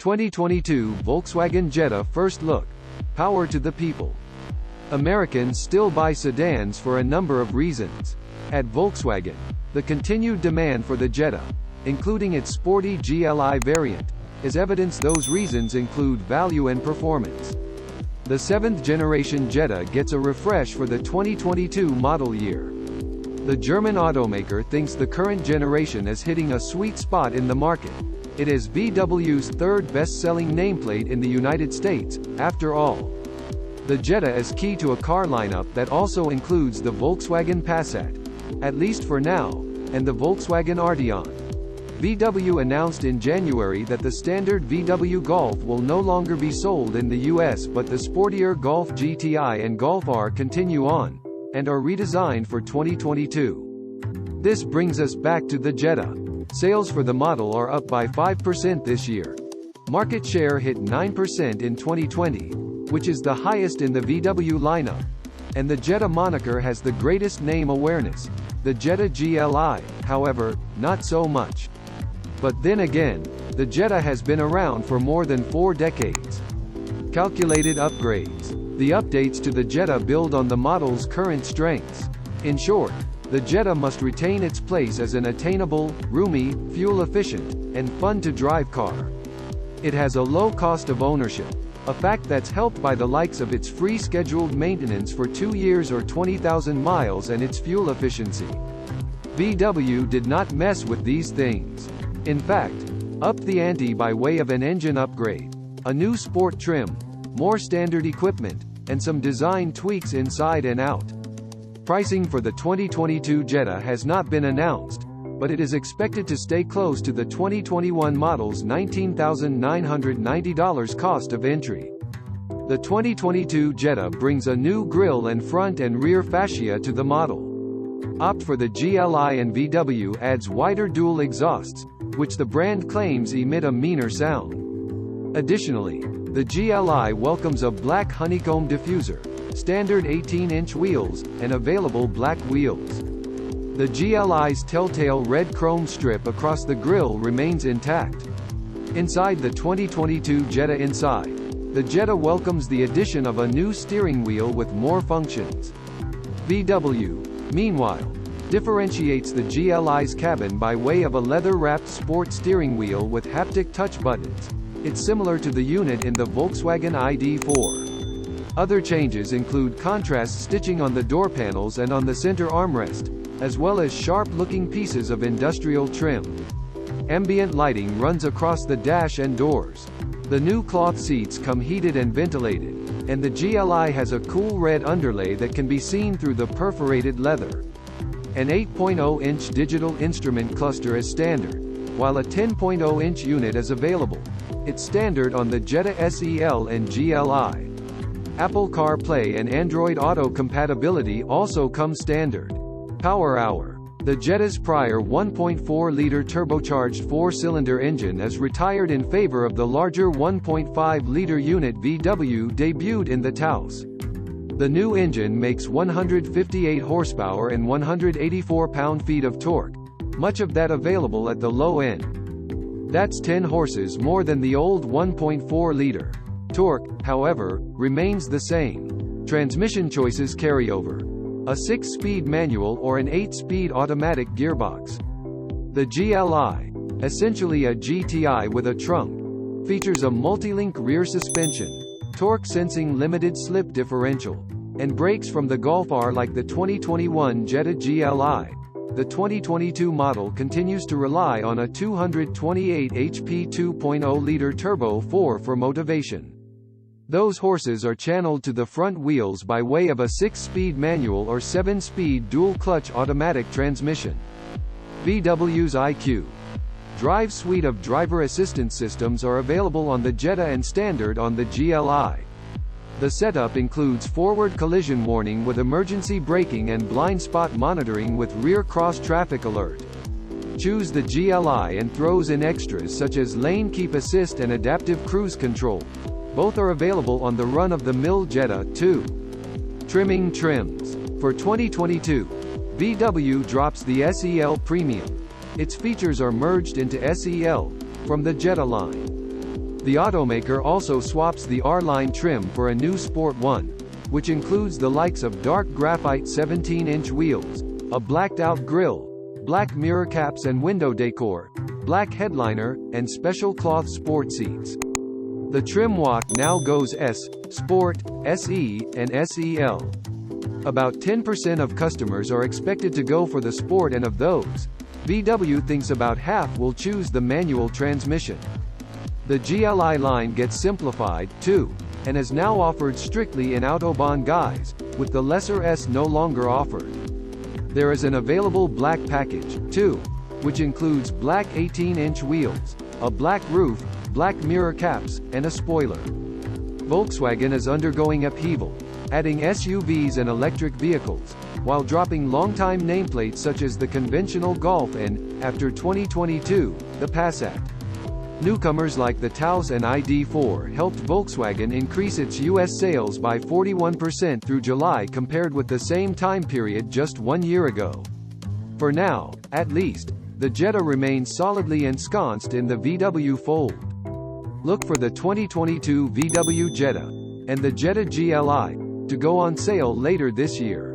2022 Volkswagen Jetta First Look. Power to the people. Americans still buy sedans for a number of reasons. At Volkswagen, the continued demand for the Jetta, including its sporty GLI variant, is evidence those reasons include value and performance. The 7th generation Jetta gets a refresh for the 2022 model year. The German automaker thinks the current generation is hitting a sweet spot in the market. It is VW's third best-selling nameplate in the United States, after all. The Jetta is key to a car lineup that also includes the Volkswagen Passat, at least for now, and the Volkswagen Arteon. VW announced in January that the standard VW Golf will no longer be sold in the US, but the sportier Golf GTI and Golf R continue on, and are redesigned for 2022. This brings us back to the Jetta. Sales for the model are up by 5% this year. Market share hit 9% in 2020, which is the highest in the VW lineup. And the Jetta moniker has the greatest name awareness. The Jetta GLI, however, not so much. But then again, the Jetta has been around for more than 4 decades. Calculated upgrades. The updates to the Jetta build on the model's current strengths. In short, the Jetta must retain its place as an attainable, roomy, fuel-efficient, and fun-to-drive car. It has a low cost of ownership, a fact that's helped by the likes of its free scheduled maintenance for 2 years or 20,000 miles and its fuel efficiency. VW did not mess with these things. In fact, upped the ante by way of an engine upgrade, a new sport trim, more standard equipment, and some design tweaks inside and out. Pricing for the 2022 Jetta has not been announced, but it is expected to stay close to the 2021 model's $19,990 cost of entry. The 2022 Jetta brings a new grille and front and rear fascia to the model. Opt for the GLI, and VW adds wider dual exhausts, which the brand claims emit a meaner sound. Additionally, the GLI welcomes a black honeycomb diffuser, standard 18-inch wheels, and available black wheels. The GLI's telltale red chrome strip across the grille remains intact. Inside the 2022 Jetta the Jetta welcomes the addition of a new steering wheel with more functions. VW, meanwhile, differentiates the GLI's cabin by way of a leather-wrapped sport steering wheel with haptic touch buttons. It's similar to the unit in the Volkswagen ID.4. Other changes include contrast stitching on the door panels and on the center armrest, as well as sharp-looking pieces of industrial trim. Ambient lighting runs across the dash and doors. The new cloth seats come heated and ventilated, and the GLI has a cool red underlay that can be seen through the perforated leather. An 8.0-inch digital instrument cluster is standard, while a 10.0-inch unit is available. It's standard on the Jetta SEL and GLI. Apple CarPlay and Android Auto compatibility also come standard. Power hour. The Jetta's prior 1.4-liter turbocharged 4-cylinder engine is retired in favor of the larger 1.5-liter unit VW debuted in the Taos. The new engine makes 158 horsepower and 184 pound-feet of torque, much of that available at the low end. That's 10 horses more than the old 1.4-liter. Torque, however, remains the same. Transmission choices carry over. A 6-speed manual or an 8-speed automatic gearbox. The GLI, essentially a GTI with a trunk, features a multi-link rear suspension, torque-sensing limited slip differential, and brakes from the Golf R like the 2021 Jetta GLI. The 2022 model continues to rely on a 228 HP 2.0-liter Turbo 4 for motivation. Those horses are channeled to the front wheels by way of a 6-speed manual or 7-speed dual-clutch automatic transmission. VW's IQ Drive suite of driver assistance systems are available on the Jetta and standard on the GLI. The setup includes forward collision warning with emergency braking and blind spot monitoring with rear cross-traffic alert. Choose the GLI and throws in extras such as lane keep assist and adaptive cruise control. Both are available on the run-of-the-mill Jetta, too. Trimming trims. For 2022, VW drops the SEL Premium. Its features are merged into SEL, from the Jetta line. The automaker also swaps the R-Line trim for a new Sport one, which includes the likes of dark graphite 17-inch wheels, a blacked-out grille, black mirror caps and window decor, black headliner, and special cloth sport seats. The trim watt now goes S, Sport, SE, and SEL. About 10% of customers are expected to go for the Sport, and of those, VW thinks about half will choose the manual transmission. The GLI line gets simplified, too, and is now offered strictly in autobahn guise, with the lesser S no longer offered. There is an available black package, too, which includes black 18-inch wheels, a black roof, black mirror caps, and a spoiler. Volkswagen is undergoing upheaval, adding SUVs and electric vehicles, while dropping longtime nameplates such as the conventional Golf and, after 2022, the Passat. Newcomers like the Taos and ID.4 helped Volkswagen increase its U.S. sales by 41% through July compared with the same time period just 1 year ago. For now, at least, the Jetta remains solidly ensconced in the VW fold. Look for the 2022 VW Jetta and the Jetta GLI to go on sale later this year.